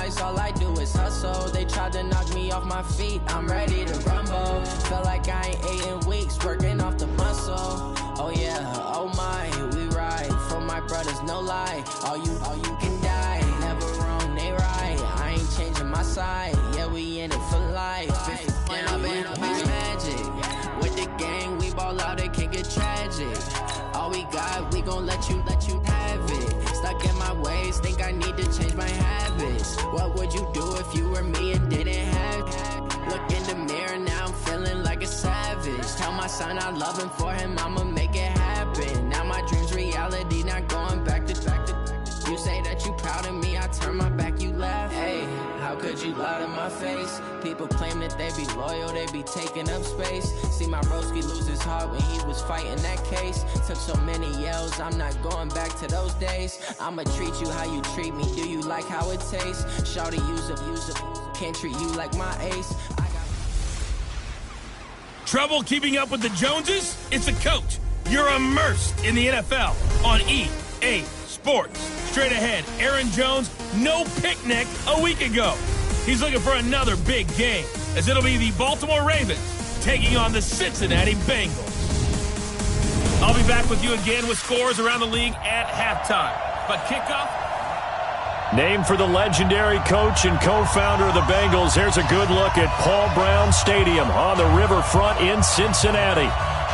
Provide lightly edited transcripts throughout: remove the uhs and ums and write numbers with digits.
lights, all I do is hustle. They tried to knock me off my feet, I'm ready to rumble. Felt like I ain't ate in weeks, working off the muscle. Oh yeah, oh my, we ride for my brothers, no lie. All you can die, never wrong, they right. I ain't changing my side, yeah, we in it for life. When I been magic, with the gang, we ball out, it can get tragic. All we got, we gon' let you have it. Stuck in my ways, think I need to change my habits. What would you do if you were me and didn't have it? Look in the mirror, now I'm feeling like a savage. Tell my son I love him, for him I'ma make it happen. Now my dream's reality, not going back to. You say that you proud of me, I turn my back, you laugh. Hey, how could you lie to my face? People claim that they be loyal, they be taking up space. See my broski lose his heart when he was fighting that case. Took so many yells, I'm not going back to those days. I'ma treat you how you treat me, do you like how it tastes? Shawty, use up, can't treat you like my ace. Trouble keeping up with the Joneses? It's a coach. You're immersed in the NFL on EA Sports. Straight ahead, Aaron Jones, no picnic a week ago. He's looking for another big game, as it'll be the Baltimore Ravens taking on the Cincinnati Bengals. I'll be back with you again with scores around the league at halftime. But kickoff. Named for the legendary coach and co-founder of the Bengals, here's a good look at Paul Brown Stadium on the riverfront in Cincinnati.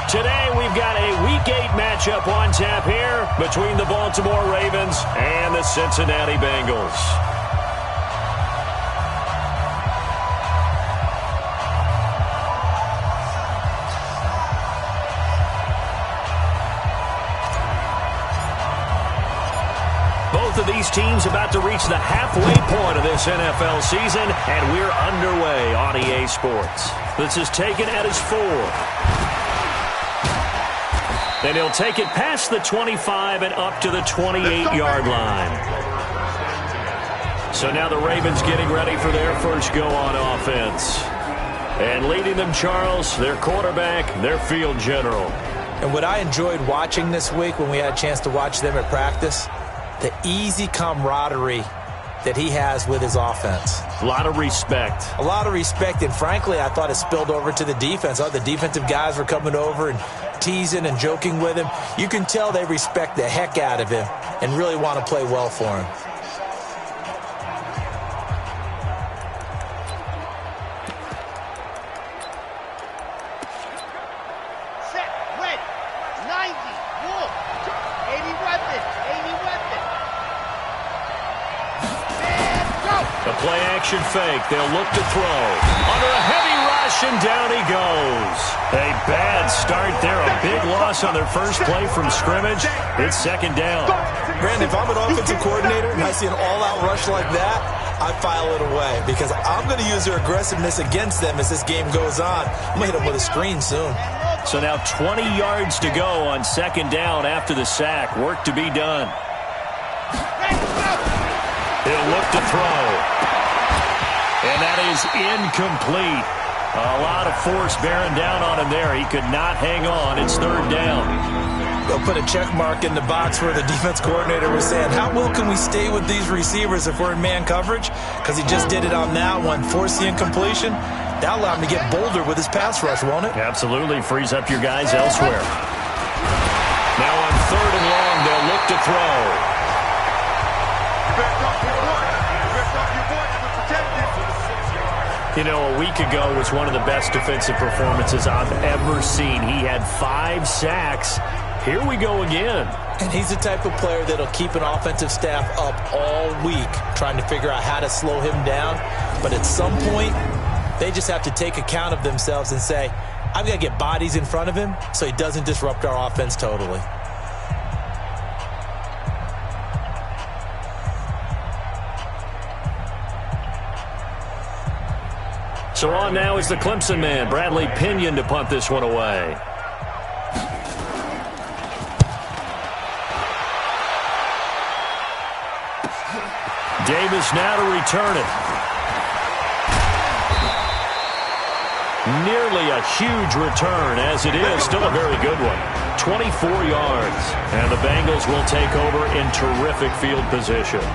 Today we've got a Week 8 matchup on tap here between the Baltimore Ravens and the Cincinnati Bengals. Both of these teams about to reach the halfway point of this NFL season, and we're underway on EA Sports. This is taken at his 4. Then he'll take it past the 25 and up to the 28-yard line. So now the Ravens getting ready for their first go on offense. And leading them, Charles, their quarterback, their field general. And what I enjoyed watching this week when we had a chance to watch them at practice, the easy camaraderie that he has with his offense. A lot of respect. A lot of respect, and frankly, I thought it spilled over to the defense. The defensive guys were coming over and teasing and joking with him. You can tell they respect the heck out of him and really want to play well for him. Set, ready, 90, wolf, 80 weapon. A play-action fake. They'll look to throw. Under a heavy rush, and down he goes. A bad start there. A big loss on their first play from scrimmage. It's second down. Brandon, if I'm an offensive coordinator and I see an all-out rush like that, I file it away because I'm going to use their aggressiveness against them as this game goes on. I'm going to hit them with a screen soon. So now 20 yards to go on second down after the sack. Work to be done. He'll look to throw. And that is incomplete. A lot of force bearing down on him there. He could not hang on. It's third down. They'll put a check mark in the box where the defense coordinator was saying, how well can we stay with these receivers if we're in man coverage? Because he just did it on that one. Force the incompletion. That'll allow him to get bolder with his pass rush, won't it? Absolutely. Frees up your guys elsewhere. Now on third and long, they'll look to throw. You know, a week ago was one of the best defensive performances I've ever seen. He had 5 sacks. Here we go again. And he's the type of player that'll keep an offensive staff up all week trying to figure out how to slow him down. But at some point, they just have to take account of themselves and say, I've got to get bodies in front of him so he doesn't disrupt our offense totally. So on now is the Clemson man, Bradley Pinion, to punt this one away. Davis now to return it. Nearly a huge return, as it is. Still a very good one. 24 yards. And the Bengals will take over in terrific field position.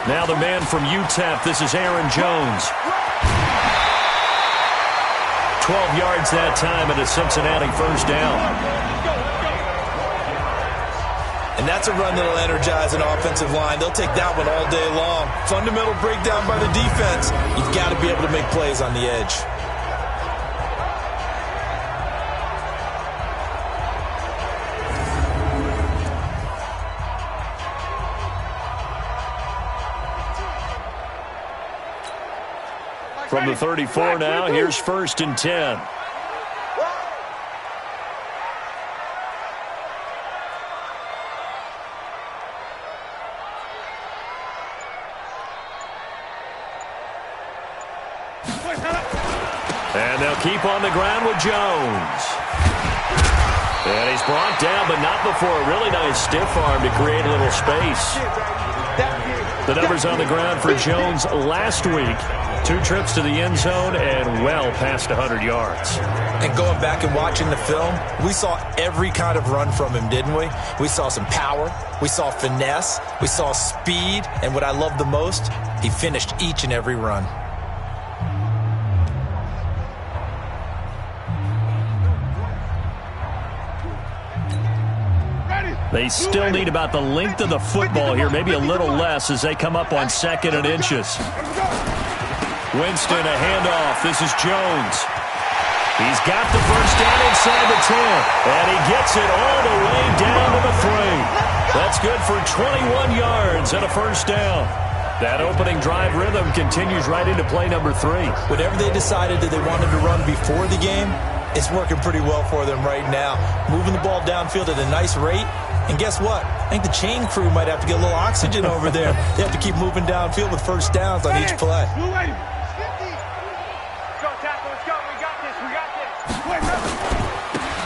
Now the man from UTEP, this is Aaron Jones. 12 yards that time and a Cincinnati first down. And that's a run that'll energize an offensive line. They'll take that one all day long. Fundamental breakdown by the defense. You've got to be able to make plays on the edge. From the 34 now, here's 1st and 10. And they'll keep on the ground with Jones. And he's brought down, but not before a really nice stiff arm to create a little space. The numbers on the ground for Jones last week. 2 trips to the end zone and well past 100 yards. And going back and watching the film, we saw every kind of run from him, didn't we? We saw some power. We saw finesse. We saw speed. And what I love the most, he finished each and every run. They still need about the length of the football here, maybe a little less as they come up on 2nd and inches. Winston, a handoff. This is Jones. He's got the first down inside the 10, and he gets it all the way down to the 3. That's good for 21 yards and a first down. That opening drive rhythm continues right into play number 3. Whatever they decided that they wanted to run before the game, it's working pretty well for them right now. Moving the ball downfield at a nice rate. And guess what? I think the chain crew might have to get a little oxygen over there. They have to keep moving downfield with first downs on each play.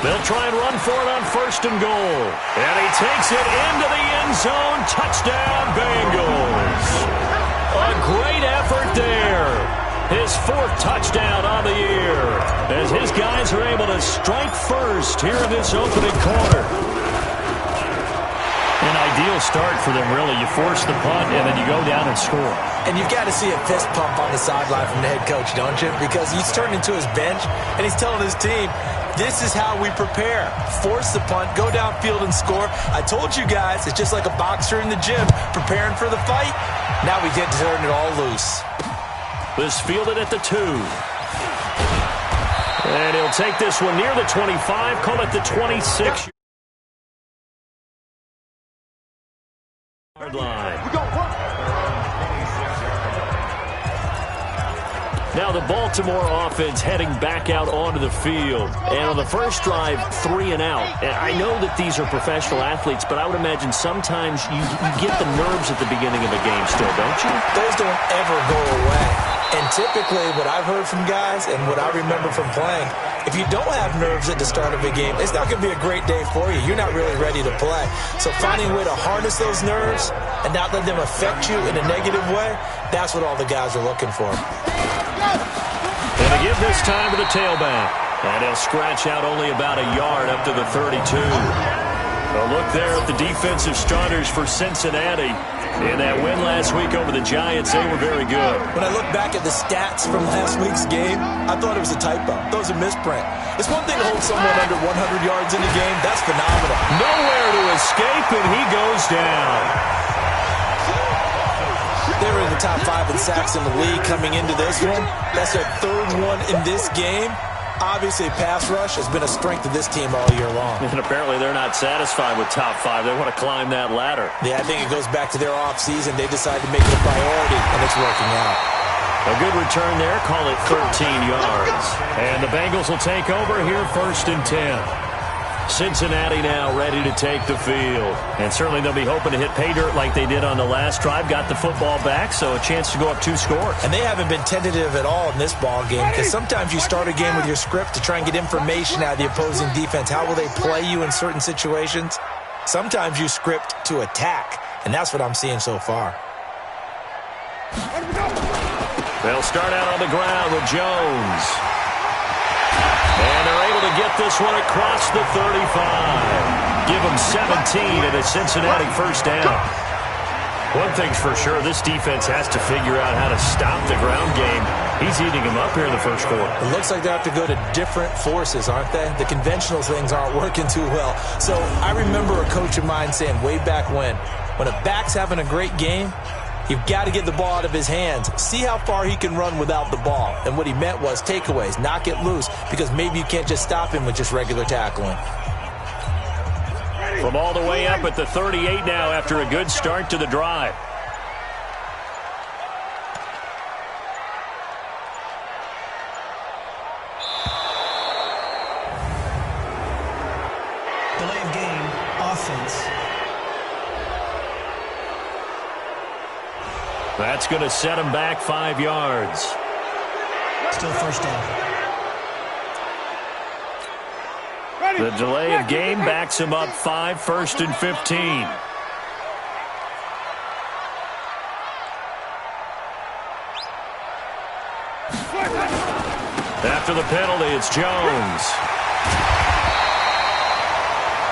They'll try and run for it on 1st and goal. And he takes it into the end zone. Touchdown, Bengals. A great effort there. His 4th touchdown on the year. As his guys are able to strike first here in this opening quarter. An ideal start for them, really. You force the punt, and then you go down and score. And you've got to see a fist pump on the sideline from the head coach, don't you? Because he's turned into his bench, and he's telling his team, this is how we prepare. Force the punt, go downfield and score. I told you guys, it's just like a boxer in the gym, preparing for the fight. Now we get to turn it all loose. This fielded at the 2. And he'll take this one near the 25, call it the 26. Line. Now the Baltimore offense heading back out onto the field. And on the first drive, 3 and out. And I know that these are professional athletes, but I would imagine sometimes you get the nerves at the beginning of a game still, don't you? Those don't ever go away. And typically what I've heard from guys and what I remember from playing, if you don't have nerves at the start of a game, it's not going to be a great day for you. You're not really ready to play. So finding a way to harness those nerves and not let them affect you in a negative way, that's what all the guys are looking for. And they give this time to the tailback. And he'll scratch out only about a yard up to the 32. A look there at the defensive starters for Cincinnati. In that win last week over the Giants, they were very good. When I look back at the stats from last week's game, I thought it was a typo. That was a misprint. It's one thing to hold someone under 100 yards in a game. That's phenomenal. Nowhere to escape, and he goes down. They were in the top 5 in sacks in the league coming into this one. That's their 3rd one in this game. Obviously, pass rush has been a strength of this team all year long. And apparently they're not satisfied with top 5. They want to climb that ladder. Yeah, I think it goes back to their offseason. They decided to make it a priority, and it's working out. A good return there. Call it 13 yards. And the Bengals will take over here 1st and 10. Cincinnati now ready to take the field. And certainly they'll be hoping to hit pay dirt like they did on the last drive. Got the football back, so a chance to go up 2 scores. And they haven't been tentative at all in this ball game because sometimes you start a game with your script to try and get information out of the opposing defense. How will they play you in certain situations? Sometimes you script to attack, and that's what I'm seeing so far. They'll start out on the ground with Jones. And they're able to get this one across the 35. Give them 17 and a Cincinnati first down. One thing's for sure, this defense has to figure out how to stop the ground game. He's eating him up here in the first quarter. It looks like they have to go to different forces, aren't they? The conventional things aren't working too well. So I remember a coach of mine saying way back when a back's having a great game, you've got to get the ball out of his hands. See how far he can run without the ball. And what he meant was takeaways, knock it loose, because maybe you can't just stop him with just regular tackling. From all the way up at the 38 now after a good start to the drive. Delay of game, offense. That's going to set him back 5 yards. Still first down. The delay of game backs him up 5, 1st and 15. After the penalty, it's Jones.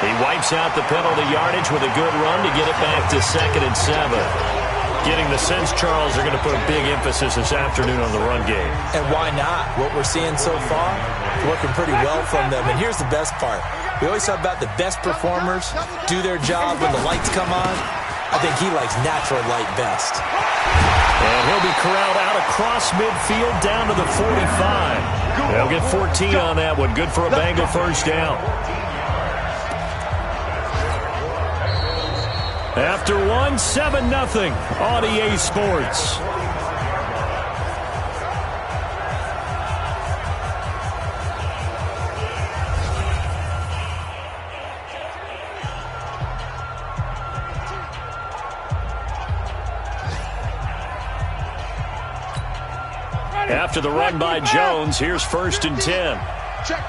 He wipes out the penalty yardage with a good run to get it back to 2nd and 7. Getting the sense, Charles, they're going to put a big emphasis this afternoon on the run game. And why not? What we're seeing so far, working pretty well from them. And here's the best part. We always talk about the best performers do their job when the lights come on. I think he likes natural light best. And he'll be corralled out across midfield down to the 45. They'll get 14 on that one. Good for a Bengal first down. After 1, 7-0 on EA Sports. After the run by Jones, here's 1st and 10. Check.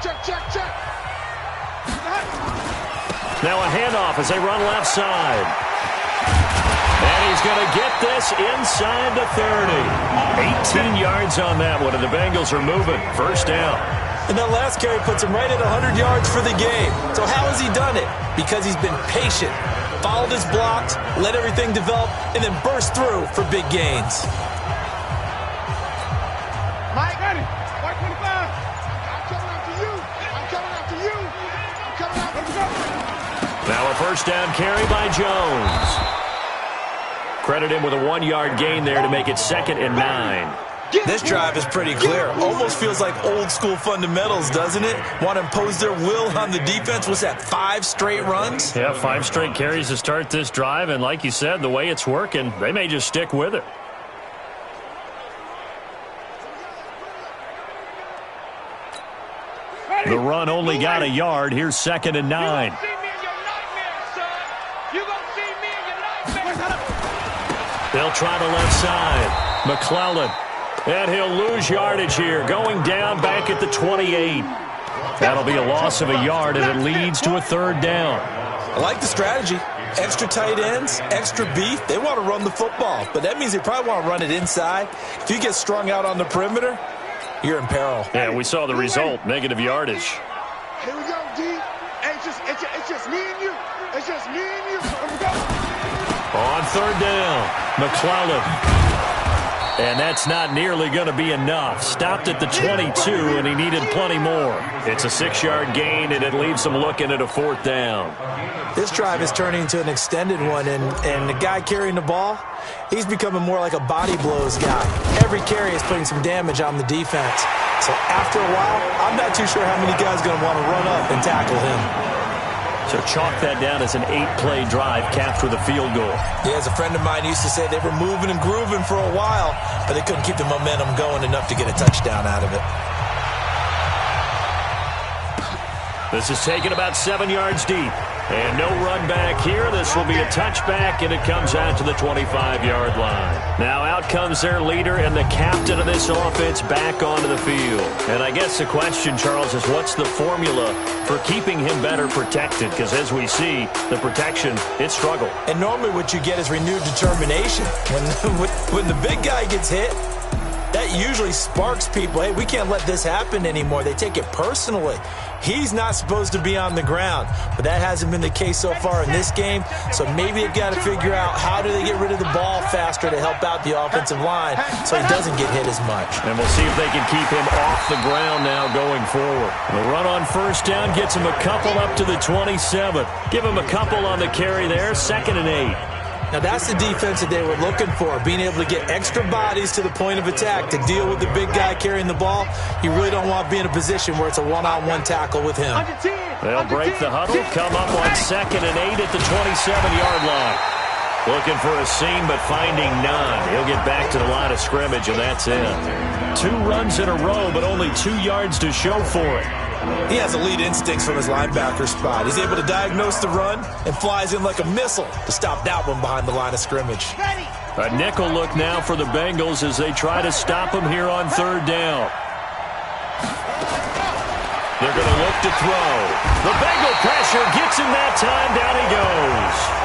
Now a handoff as they run left side. And he's going to get this inside the 30. 18 yards on that one, and the Bengals are moving. First down. And that last carry puts him right at 100 yards for the game. So how has he done it? Because he's been patient, followed his blocks, let everything develop, and then burst through for big gains. Mike, ready. 125. I'm coming after you. I'm coming after you. I'm coming after you. Now a first down carry by Jones. Credit him with a 1-yard gain there to make it 2nd and 9. This drive is pretty clear. Almost feels like old school fundamentals, doesn't it? Want to impose their will on the defense. Was that 5 straight runs? Yeah, 5 straight carries to start this drive. And like you said, the way it's working, they may just stick with it. The run only got a yard. Here's 2nd and 9. They'll try the left side. McClellan. And he'll lose yardage here. Going down back at the 28. That'll be a loss of a yard, and it leads to a 3rd down. I like the strategy. Extra tight ends, extra beef. They want to run the football, but that means they probably want to run it inside. If you get strung out on the perimeter, you're in peril. Yeah, we saw the result. Negative yardage. Here we go, D. Hey, it's just me and you. It's just me and you. Here we go. On 3rd down, McClellan. And that's not nearly going to be enough. Stopped at the 22, and he needed plenty more. It's a 6-yard gain, and it leaves him looking at a 4th down. This drive is turning into an extended one, and the guy carrying the ball, he's becoming more like a body blows guy. Every carry is putting some damage on the defense. So after a while, I'm not too sure how many guys are going to want to run up and tackle him. So chalk that down as an 8-play drive capped with a field goal. Yeah, as a friend of mine used to say, they were moving and grooving for a while, but they couldn't keep the momentum going enough to get a touchdown out of it. This is taken about 7 yards deep. And no run back here. This will be a touchback, and it comes out to the 25-yard line. Now out comes their leader and the captain of this offense back onto the field. And I guess the question, Charles, is what's the formula for keeping him better protected? Because as we see, the protection, it struggled. And normally what you get is renewed determination. When the big guy gets hit, that usually sparks people. Hey, we can't let this happen anymore. They take it personally. He's not supposed to be on the ground, but that hasn't been the case so far in this game. So maybe they've got to figure out how do they get rid of the ball faster to help out the offensive line so he doesn't get hit as much. And we'll see if they can keep him off the ground now going forward. The run on first down gets him a couple up to the 27. Give him a couple on the carry there, 2nd and 8. Now, that's the defense that they were looking for, being able to get extra bodies to the point of attack to deal with the big guy carrying the ball. You really don't want to be in a position where it's a one-on-one tackle with him. They'll break the huddle, come up on 2nd and 8 at the 27-yard line. Looking for a seam, but finding none. He'll get back to the line of scrimmage, and that's it. 2 runs in a row, but only 2 yards to show for it. He has elite instincts from his linebacker spot. He's able to diagnose the run and flies in like a missile to stop that one behind the line of scrimmage. A nickel look now for the Bengals as they try to stop him here on 3rd down. They're going to look to throw. The Bengal pressure gets him that time. Down he goes.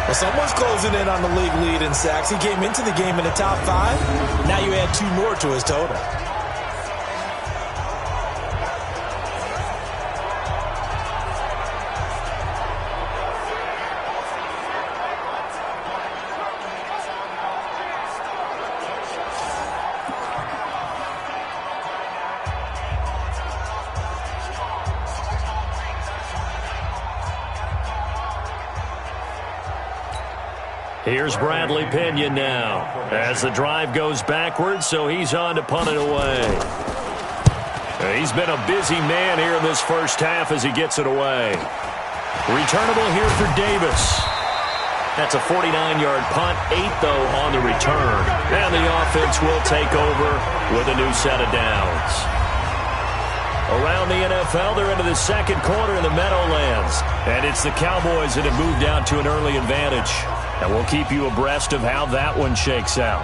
Well, someone's closing in on the league lead in sacks. He came into the game in the top 5. Now you add 2 more to his total. Here's Bradley Pinion now as the drive goes backwards, so he's on to punt it away. He's been a busy man here in this first half as he gets it away. Returnable here for Davis. That's a 49-yard punt, 8 though on the return. And the offense will take over with a new set of downs. Around the NFL, they're into the 2nd quarter in the Meadowlands. And it's the Cowboys that have moved out to an early advantage. And we'll keep you abreast of how that one shakes out.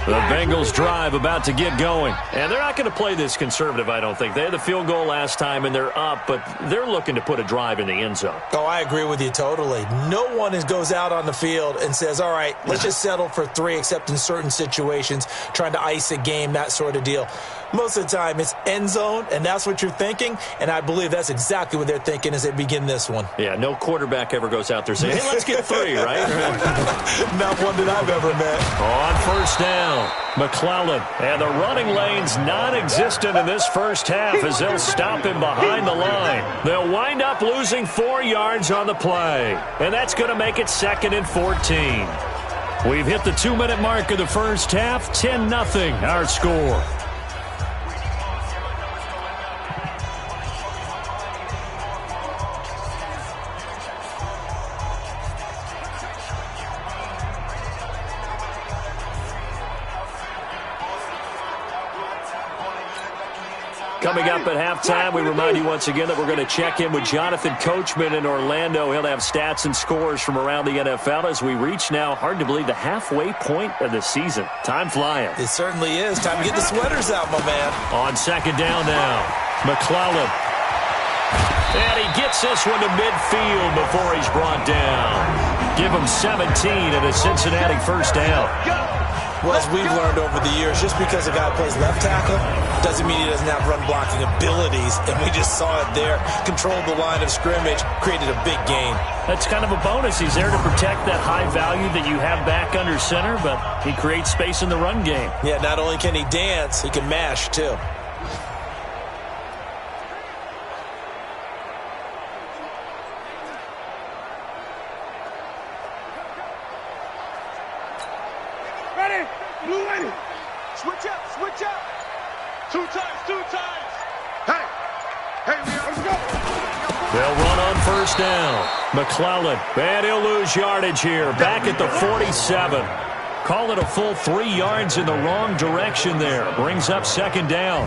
The Bengals drive about to get going. And they're not going to play this conservative, I don't think. They had the field goal last time, and they're up, but they're looking to put a drive in the end zone. Oh, I agree with you totally. No one goes out on the field and says, all right, let's just settle for 3, except in certain situations, trying to ice a game, that sort of deal. Most of the time, it's end zone, and that's what you're thinking, and I believe that's exactly what they're thinking as they begin this one. Yeah, no quarterback ever goes out there saying, hey, let's get 3, right? Not one that I've ever met. On first down, McClellan, and the running lane's non-existent in this first half as they'll stop him behind the line. They'll wind up losing 4 yards on the play, and that's going to make it 2nd and 14. We've hit the 2-minute mark of the first half, 10-0 our score. Coming up at halftime, we remind you once again that we're going to check in with Jonathan Coachman in Orlando. He'll have stats and scores from around the NFL as we reach now, hard to believe, the halfway point of the season. Time flying. It certainly is. Time to get the sweaters out, my man. On 2nd down now, McClellan. And he gets this one to midfield before he's brought down. Give him 17 and a Cincinnati first down. Well, as we've learned over the years, just because a guy plays left tackle doesn't mean he doesn't have run-blocking abilities, and we just saw it there. Controlled the line of scrimmage, created a big gain. That's kind of a bonus. He's there to protect that high value that you have back under center, but he creates space in the run game. Yeah, not only can he dance, he can mash, too. Blue lady. Switch up, switch up. 2 times, 2 times. Hey, let's go. They'll run on first down. McClellan, and he'll lose yardage here. Back at the 47. Call it a full 3 yards in the wrong direction there. Brings up 2nd down.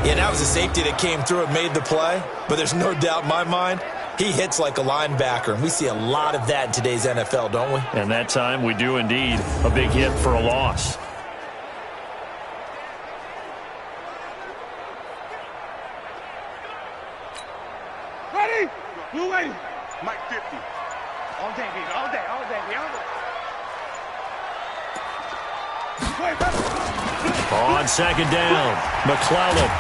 Yeah, that was a safety that came through and made the play. But there's no doubt in my mind, he hits like a linebacker. And we see a lot of that in today's NFL, don't we? And that time we do indeed. A big hit for a loss. Ready? Blue lady. Mike 50. All day, baby. All day, all day, all day. On second down, McClellan.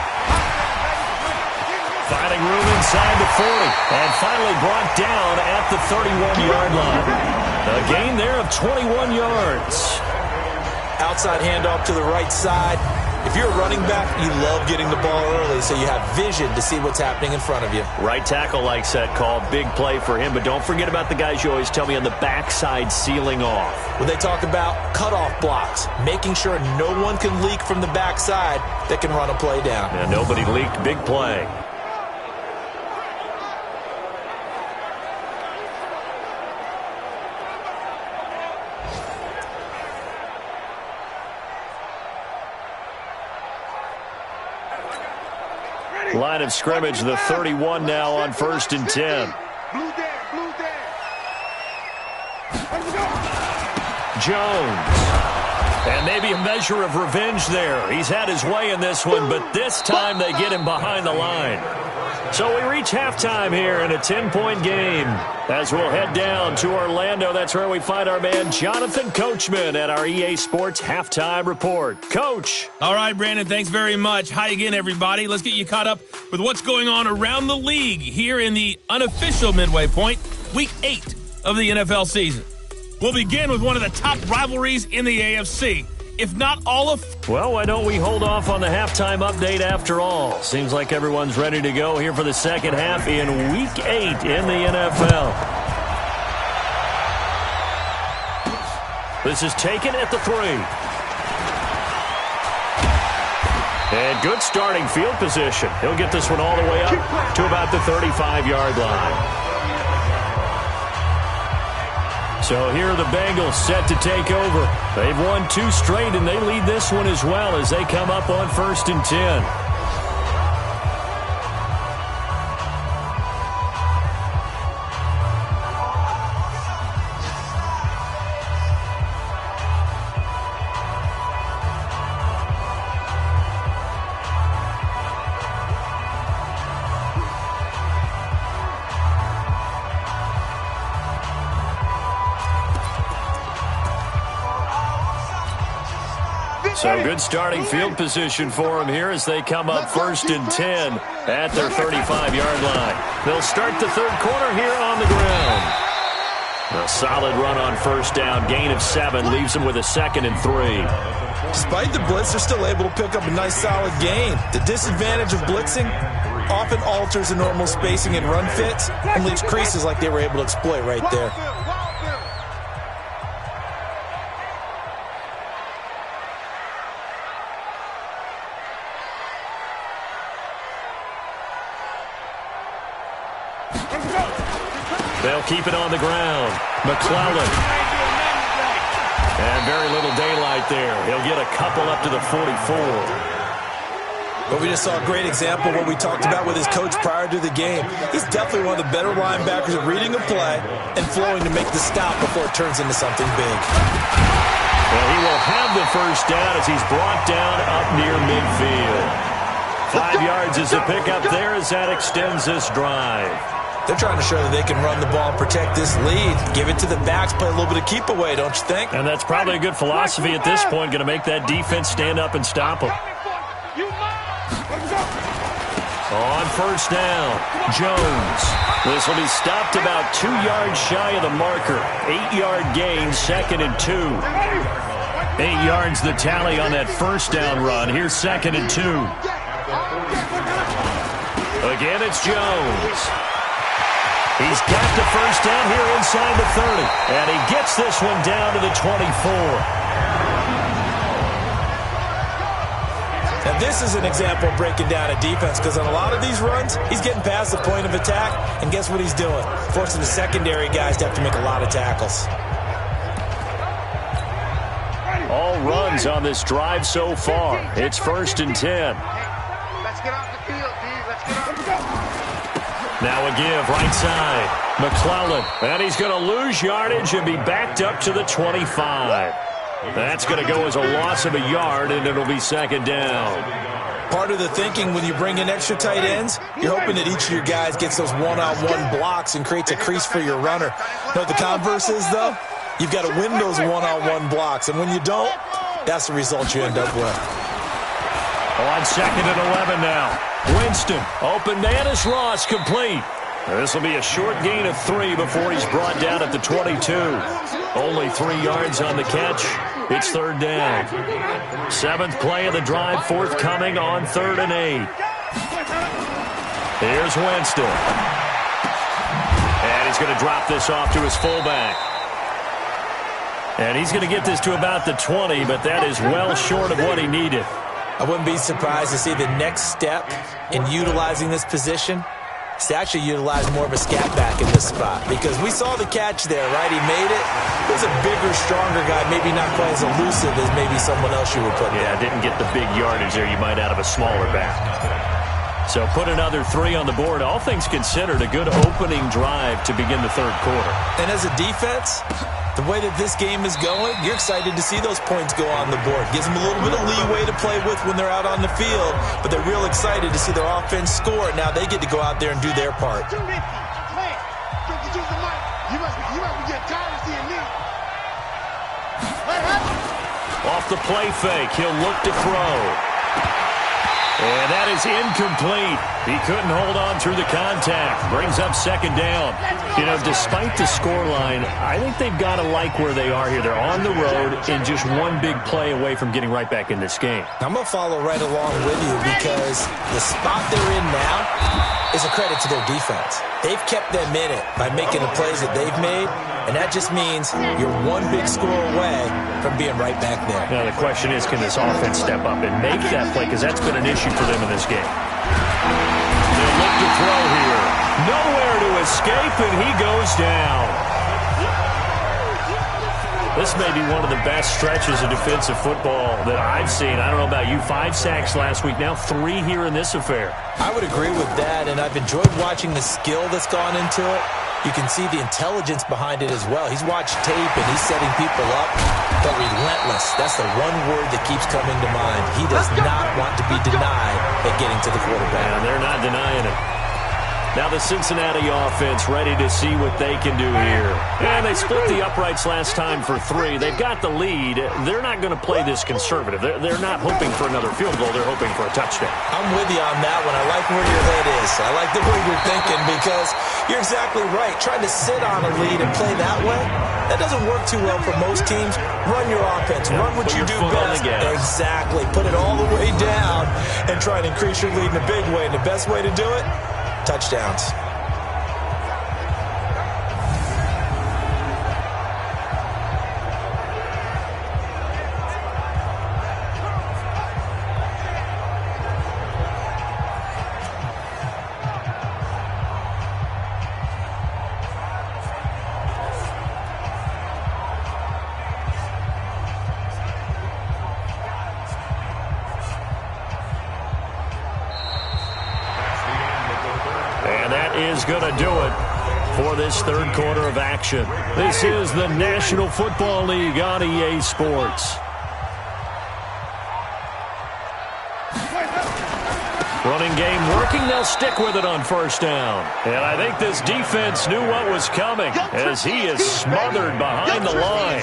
Finding room inside the 40. And finally brought down at the 31-yard line. A gain there of 21 yards. Outside handoff to the right side. If you're a running back, you love getting the ball early so you have vision to see what's happening in front of you. Right tackle likes that call. Big play for him. But don't forget about the guys you always tell me on the backside sealing off. When they talk about cutoff blocks, making sure no one can leak from the backside that can run a play down. And nobody leaked. Big play. Line of scrimmage, the 31 now on 1st and 10. Blue there, blue there. Let's go. Jones. And maybe a measure of revenge there. He's had his way in this one, but this time they get him behind the line. So we reach halftime here in a 10-point game. As we'll head down to Orlando, that's where we find our man Jonathan Coachman at our EA Sports Halftime Report. Coach. All right, Brandon, thanks very much. Hi again, everybody. Let's get you caught up with what's going on around the league here in the unofficial midway point, Week 8 of the NFL season. We'll begin with one of the top rivalries in the AFC, if not all of... Well, why don't we hold off on the halftime update after all? Seems like everyone's ready to go here for the second half in Week 8 in the NFL. This is taken at the 3. And good starting field position. He'll get this one all the way up to about the 35-yard line. So here are the Bengals set to take over. They've won 2 straight, and they lead this one as well as they come up on 1st and 10. So good starting field position for them here as they come up 1st and 10 at their 35-yard line. They'll start the third quarter here on the ground. A solid run on 1st down, gain of 7, leaves them with a 2nd and 3. Despite the blitz, they're still able to pick up a nice solid gain. The disadvantage of blitzing often alters the normal spacing and run fits and leaves creases like they were able to exploit right there. They'll keep it on the ground. McClellan. And very little daylight there. He'll get a couple up to the 44. But we just saw a great example of what we talked about with his coach prior to the game. He's definitely one of the better linebackers at reading a play and flowing to make the stop before it turns into something big. Well, he will have the 1st down as he's brought down up near midfield. 5 yards is a pickup there as that extends this drive. They're trying to show that they can run the ball and protect this lead. Give it to the backs, play a little bit of keep away, don't you think? And that's probably a good philosophy at this point, going to make that defense stand up and stop them. On 1st down, Jones. This will be stopped about 2 yards shy of the marker. 8-yard gain, 2nd and 2. 8 yards the tally on that 1st down run. Here's 2nd and 2. Again, it's Jones. He's got the 1st down here inside the 30. And he gets this one down to the 24. Now, this is an example of breaking down a defense because on a lot of these runs, he's getting past the point of attack. And guess what he's doing? Forcing the secondary guys to have to make a lot of tackles. All runs on this drive so far. It's 1st and 10. Let's get off the field, D. Let's get off the field. Now a give, right side. McClellan. And he's going to lose yardage and be backed up to the 25. That's going to go as a loss of a yard, and it'll be 2nd down. Part of the thinking when you bring in extra tight ends, you're hoping that each of your guys gets those one-on-one blocks and creates a crease for your runner. You know what the converse is, though? You've got to win those one-on-one blocks, and when you don't, that's the result you end up with. On 2nd and 11 now. Winston, open man is Ross, complete. This will be a short gain of 3 before he's brought down at the 22. Only 3 yards on the catch. It's 3rd down. 7th play of the drive, forthcoming on 3rd and 8. Here's Winston. And he's going to drop this off to his fullback. And he's going to get this to about the 20, but that is well short of what he needed. I wouldn't be surprised to see the next step in utilizing this position is to actually utilize more of a scat back in this spot, because we saw the catch there, right? He made it. He was a bigger, stronger guy, maybe not quite as elusive as maybe someone else you would put there. Yeah, didn't get the big yardage there you might out of a smaller back. So put another 3 on the board. All things considered, a good opening drive to begin the 3rd quarter. And as a defense, the way that this game is going, you're excited to see those points go on the board. Gives them a little bit of leeway to play with when they're out on the field, but they're real excited to see their offense score. Now they get to go out there and do their part. You must be getting tired of seeing me. Off the play fake, he'll look to throw. And that is incomplete. He couldn't hold on through the contact. Brings up 2nd down. You know, despite the scoreline, I think they've got to like where they are here. They're on the road and just one big play away from getting right back in this game. I'm going to follow right along with you, because the spot they're in now is a credit to their defense. They've kept them in it by making the plays that they've made, and that just means you're one big score away from being right back there. Now the question is, can this offense step up and make that play? Because that's been an issue for them in this game. They'll look to throw here. Nowhere to escape, and he goes down. This may be one of the best stretches of defensive football that I've seen. I don't know about you. 5 sacks last week, now 3 here in this affair. I would agree with that, and I've enjoyed watching the skill that's gone into it. You can see the intelligence behind it as well. He's watched tape, and he's setting people up, but relentless. That's the one word that keeps coming to mind. He does not want to be denied at getting to the quarterback. And they're not denying it. Now the Cincinnati offense ready to see what they can do here. And they split the uprights last time for 3. They've got the lead. They're not going to play this conservative. They're not hoping for another field goal. They're hoping for a touchdown. I'm with you on that one. I like where your head is. I like the way you're thinking, because you're exactly right. Trying to sit on a lead and play that way, that doesn't work too well for most teams. Run your offense. Run what you do best. Exactly. Put it all the way down and try and increase your lead in a big way. And the best way to do it, touchdowns. Is going to do it for this 3rd quarter of action. This is the National Football League on EA Sports. Running game working. They'll stick with it on 1st down. And I think this defense knew what was coming, as he is smothered behind the line.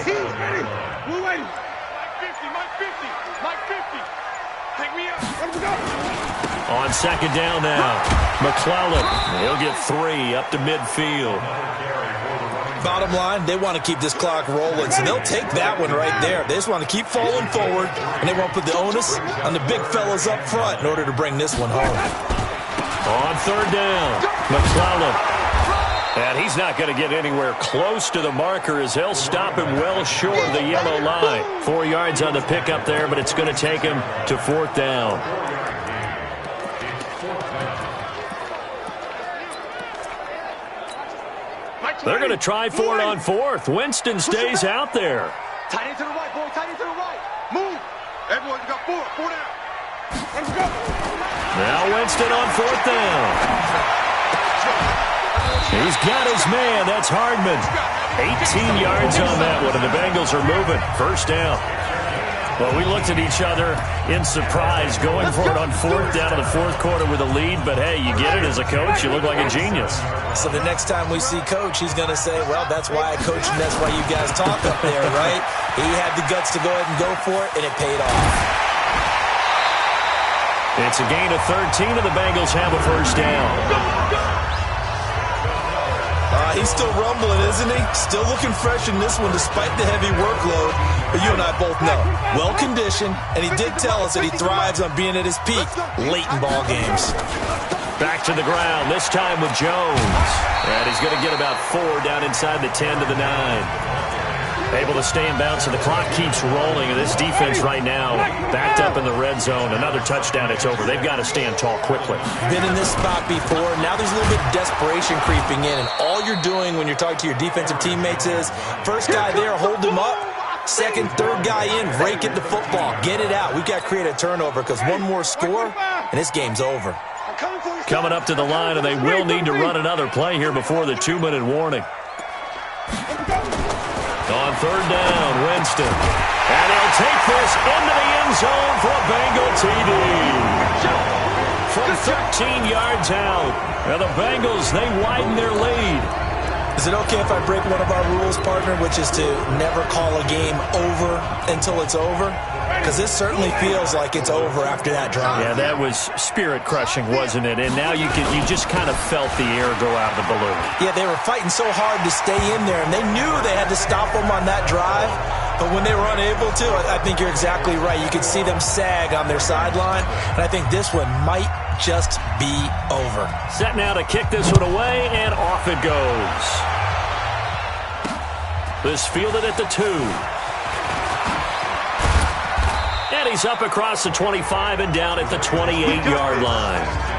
On 2nd down now, McClellan, he'll get 3 up to midfield. Bottom line, they want to keep this clock rolling, so they'll take that one right there. They just want to keep falling forward, and they won't put the onus on the big fellas up front in order to bring this one home. On 3rd down, McClellan. And he's not going to get anywhere close to the marker, as they'll stop him well short of the yellow line. 4 yards on the pickup there, but it's going to take him to 4th down. They're going to try for it on 4th. Winston stays out there. Tight end to the right, boy. Tight end to the right. Move. Everyone, you got 4. 4 down. Let's go. Now Winston on 4th down. He's got his man. That's Hardman. 18 yards on that one, and the Bengals are moving. 1st down. Well, we looked at each other in surprise going for it on fourth down in the fourth quarter with a lead. But, hey, you get it as a coach. You look like a genius. So the next time we see Coach, he's going to say, well, that's why I coach and that's why you guys talk up there, right? He had the guts to go ahead and go for it, and it paid off. It's a gain of 13, and the Bengals have a first down. He's still rumbling, isn't he? Still looking fresh in this one despite the heavy workload. But you and I both know, well-conditioned, and he did tell us that he thrives on being at his peak late in ball games. Back to the ground, this time with Jones. And he's going to get about 4 down inside the 10 to the 9. Able to stay in bounds, and the clock keeps rolling. And this defense right now backed up in the red zone. Another touchdown, it's over. They've got to stand tall quickly. Been in this spot before. Now there's a little bit of desperation creeping in. And all you're doing when you're talking to your defensive teammates is, first guy there, hold him up. Second, third guy in, rake it the football. Get it out. We've got to create a turnover because one more score, and this game's over. Coming up to the line, and they will need to run another play here before the 2-minute warning. On third down, Winston. And he'll take this into the end zone for a Bengal TD. From 13 yards out. And the Bengals, they widen their lead. Is it okay if I break one of our rules, partner, which is to never call a game over until it's over? Because this certainly feels like it's over after that drive. Yeah, that was spirit-crushing, wasn't it? And now you just kind of felt the air go out of the balloon. Yeah, they were fighting so hard to stay in there, and they knew they had to stop them on that drive. But when they were unable to, I think you're exactly right. You could see them sag on their sideline, and I think this one might just be over. Set now to kick this one away, and off it goes. This fielded at the 2. And he's up across the 25 and down at the 28-yard line.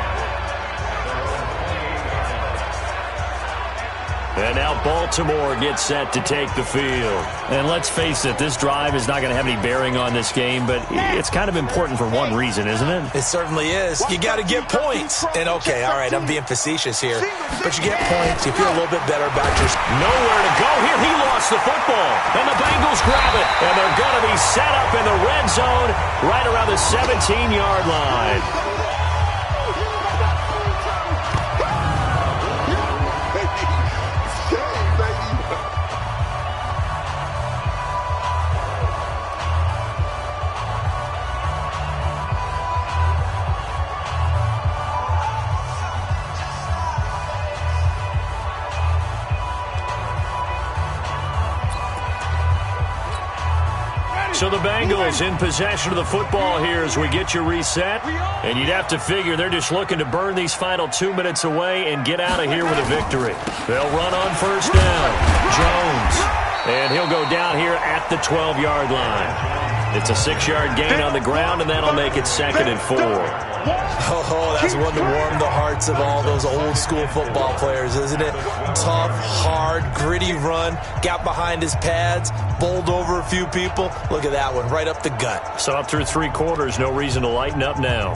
And now Baltimore gets set to take the field. And let's face it, this drive is not going to have any bearing on this game, but it's kind of important for one reason, isn't it? It certainly is. You got to get points. And okay, all right, I'm being facetious here. But you get points, you feel a little bit better about your... Nowhere to go here. He lost the football. And the Bengals grab it. And they're going to be set up in the red zone right around the 17-yard line. So the Bengals in possession of the football here as we get you reset. And you'd have to figure they're just looking to burn these final 2 minutes away and get out of here with a victory. They'll run on first down. Jones. And he'll go down here at the 12-yard line. It's a 6-yard gain on the ground, and that'll make it 2nd and 4. Oh, that's one to warm the hearts of all those old-school football players, isn't it? Tough, hard, gritty run, got behind his pads, bowled over a few people. Look at that one, right up the gut. So up through 3 quarters, no reason to lighten up now.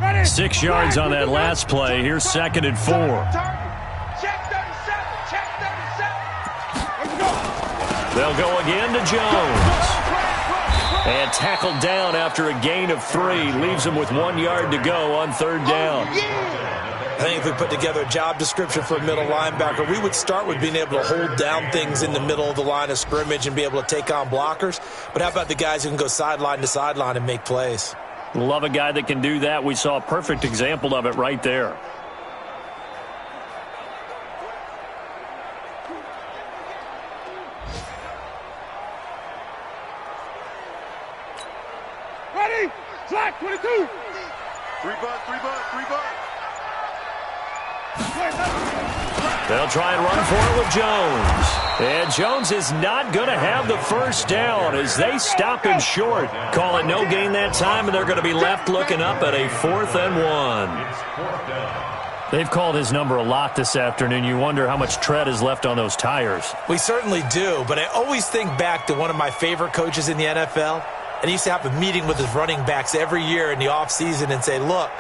Ready. 6 yards on that last play. Here's 2nd and 4. They'll go again to Jones. And tackled down after a gain of 3. Leaves him with 1 yard to go on third down. I think if we put together a job description for a middle linebacker, we would start with being able to hold down things in the middle of the line of scrimmage and be able to take on blockers. But how about the guys who can go sideline to sideline and make plays? Love a guy that can do that. We saw a perfect example of it right there. Ready? Flat 22. 3 bucks, 3 bucks, 3 bucks. They'll try and run for it with Jones. And Jones is not going to have the first down as they stop him short. Call it no gain that time, and they're going to be left looking up at a 4th and 1. They've called his number a lot this afternoon. You wonder how much tread is left on those tires. We certainly do, but I always think back to one of my favorite coaches in the NFL. And he used to have a meeting with his running backs every year in the offseason and say, look,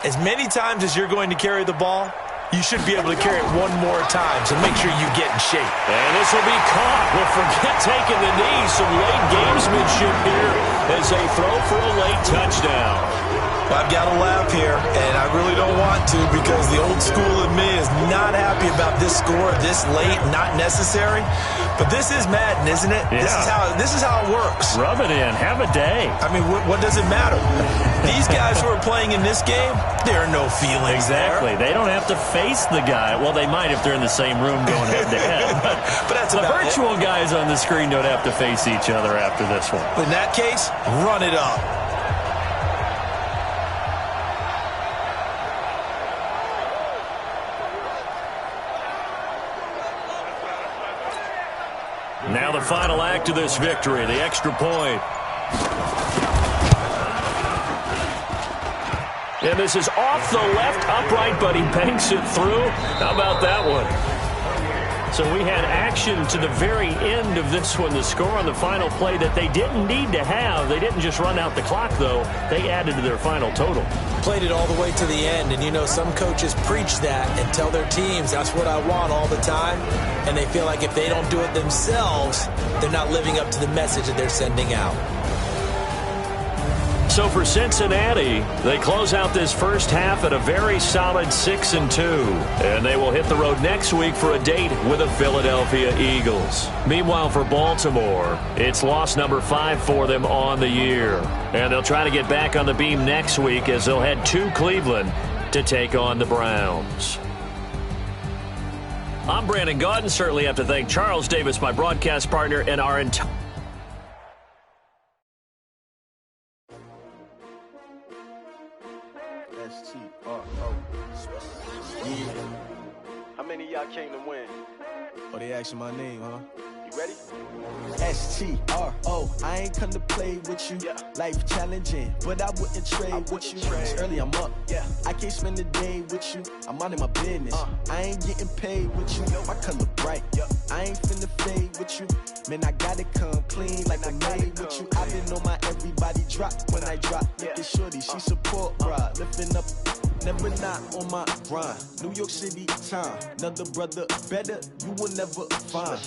as many times as you're going to carry the ball, you should be able to carry it one more time, so make sure you get in shape. And this will be caught. Well, forget taking the knee. Some late gamesmanship here as they throw for a late touchdown. Well, I've got to laugh here, and I really don't want to because the old school in me is not happy about this score this late, not necessary. But this is Madden, isn't it? Yeah. This is how it works. Rub it in. Have a day. I mean, what does it matter? These guys who are playing in this game, there are no feelings Exactly. there. They don't have to face the guy. Well, they might if they're in the same room going head-to-head. But that's the about virtual guys on the screen don't have to face each other after this one. In that case, run it up. Now the final act of this victory, the extra point. And this is off the left upright, but he banks it through. How about that one? So we had action to the very end of this one. The score on the final play that they didn't need to have. They didn't just run out the clock, though. They added to their final total. Played it all the way to the end, and you know some coaches preach that and tell their teams that's what I want all the time, and they feel like if they don't do it themselves, they're not living up to the message that they're sending out. So for Cincinnati, they close out this first half at a very solid 6-2. And they will hit the road next week for a date with the Philadelphia Eagles. Meanwhile, for Baltimore, it's loss number 5 for them on the year. And they'll try to get back on the beam next week as they'll head to Cleveland to take on the Browns. I'm Brandon Gaudin. Certainly have to thank Charles Davis, my broadcast partner, and our entire How many of y'all came to win? Oh, they asking my name, huh? You ready? S-T-R-O, I ain't come to play with you. Yeah. Life challenging, but I wouldn't trade with you. It's early, I'm up. Yeah. I can't spend the day with you. I'm minding my business. I ain't getting paid with you. My color bright. Yeah. I ain't finna fade with you. Man, I gotta come clean like I'm made with you. I've been on my everybody drop when I drop. Look at shorty, she support ride. Lifting up, never not on my grind. New York City time. Another brother better, you will never find.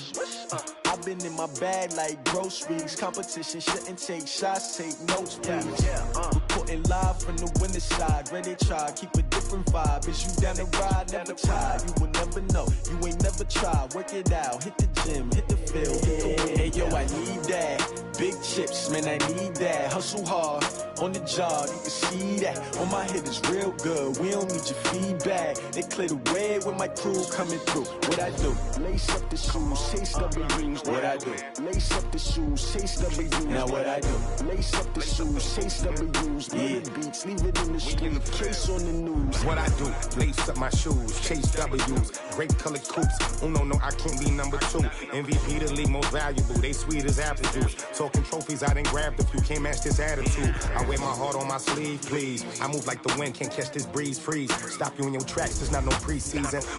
I've been in my bag like groceries. Competition shouldn't take shots, take notes, please. Reporting live from the winter side. Ready to try, keep a different vibe. Is you down the ride, never tired. You will never know, you ain't never tried. Work it out, hit the gym, hit the field, hit the wind. Hey yo, I need that. Big chips, man, I need that. Hustle hard, on the job, you can see that. On my head is real good, we don't need your feedback. They clear the way when my crew coming through. What I do? Lace up the shoes, chase W's. What I do? Lace up the shoes, chase W's. Now what I do? Lace up the shoes, chase W's. Yeah. Beats, leave it in the street, case on the news. What I do? Lace up my shoes, chase W's. Great colored coops. Oh no, I can't be number 2. MVP the league most valuable. They sweet as apple juice. Talking trophies, I didn't grab the few. Can't match this attitude. I wear my heart on my sleeve, please. I move like the wind, can't catch this breeze, freeze. Stop you in your tracks, there's not no preseason.